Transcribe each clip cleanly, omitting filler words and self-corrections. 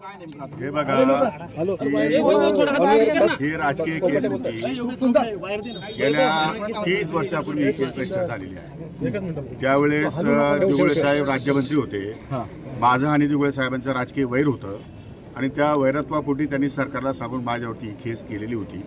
हे बघा, ही राजकीय केस होती. गेल्या 30 वर्षापूर्वी ही केस रजिस्टर झालेली आहे. त्यावेळेस दिगुळे साहेब राज्यमंत्री होते. माझं आणि दिगुळे साहेबांचं राजकीय वैर होतं आणि त्या वैरत्वापोटी त्यांनी सरकारला सांगून माझ्यावरती केस केलेली होती.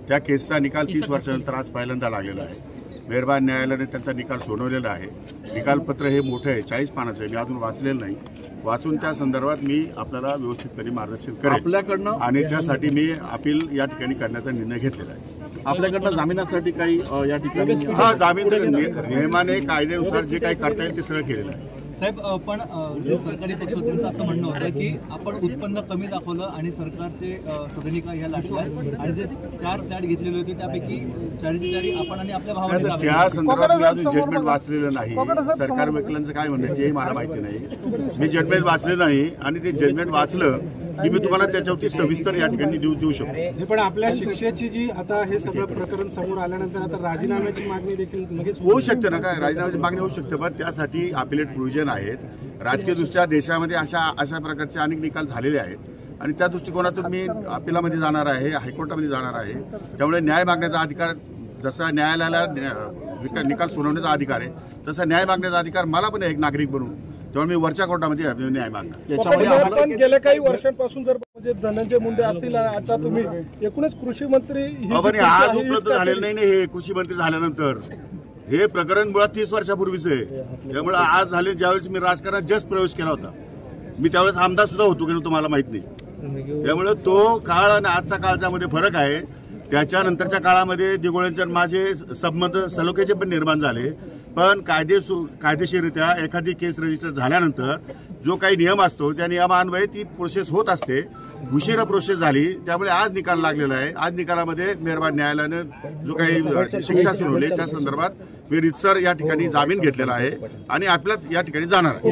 त्या केसचा निकाल 30 वर्षानंतर आज पहिल्यांदा लागलेला आहे. मेहरबान न्यायालयाने त्यांचा निकाल सोडवलेला आहे. निकालपत्र हे मोठं आहे, 40 पानाचं आहे. मी अजून वाचलेलं नाही. वाचून त्या संदर्भात मी आपल्याला व्यवस्थितपणे मार्गदर्शन करेन आपल्याकडनं, आणि त्यासाठी मी अपील या ठिकाणी करण्याचा निर्णय घेतलेला आहे. आपल्याकडनं जामिनासाठी काही या ठिकाणी जामीन नियमाने कायद्यानुसार जे काही करता येईल ते सगळं केलेलं आहे. साहेब, पण जे सरकारी पक्ष होते त्यांचं असं म्हणणं होतं की आपण उत्पन्न कमी दाखवलं आणि सरकारचे सदनिका ह्या लाटल्या आणि जे 4 फ्लॅट घेतलेले होते त्यापैकी 4ची आपण आणि आपल्या भावाने त्या संदर्भात मी अजून जजमेंट वाचलेलं नाही. सरकार वकिलांचं काय म्हणणं तेही मला माहिती नाही. मी जजमेंट वाचलेलं नाही आणि ते जजमेंट वाचलं की मी तुम्हाला त्याच्यावरती सविस्तर या ठिकाणी देऊ शकतो. पण आपल्या शिक्षेची जी आता हे सगळं प्रकरण समोर आल्यानंतर आता राजीनाम्याची मागणी देखील लगेच होऊ शकते ना. काय राजीनाम्याची मागणी होऊ शकते, पण त्यासाठी अपिलेट प्रोव्हिजन आहेत. राजकीय दृष्ट्या देशामध्ये अशा प्रकारचे अनेक निकाल झालेले आहेत आणि त्या दृष्टिकोनातून मी अपिलामध्ये जाणार आहे, हायकोर्टामध्ये जाणार आहे. त्यामुळे न्याय मागण्याचा अधिकार, जसा न्यायालयाला निकाल सुनावण्याचा अधिकार आहे तसा न्याय मागण्याचा अधिकार मला पण एक नागरिक बनून, त्यामुळे मी वरच्या कोर्टामध्ये न्याय मागणार. गेल्या काही वर्षांपासून जर म्हणजे धनंजय मुंडे असतील, आता तुम्ही एकूणच कृषी मंत्री आज उपलब्ध झालेलं नाही. हे कृषी मंत्री झाल्यानंतर हे प्रकरण मुळात 30 वर्षापूर्वीच आहे. त्यामुळे आज झाले, ज्यावेळेस मी राजकारणात जस्ट प्रवेश केला होता, मी त्यावेळेस आमदार सुद्धा होतो की तुम्हाला माहित नाही. त्यामुळे तो काळ आणि आजच्या काळच्या मध्ये फरक आहे. त्याच्यानंतरच्या काळामध्ये दिगोळ्यांच्या माझे संबंध सलोख्याचे पण निर्माण झाले. पण कायदेशीररित्या एखादी केस रजिस्टर झाल्यानंतर जो काही नियम असतो त्या नियमान्वये ती प्रोसेस होत असते. उशिरा प्रोसेस झाली, त्यामुळे आज निकाल लागलेला आहे. आज निकालामध्ये मेहरबान न्यायालयानं जो काही शिक्षा सुनावली त्या संदर्भात मी रितसर या ठिकाणी जामीन घेतलेला आहे आणि आपल्यात या ठिकाणी जाणार आहे.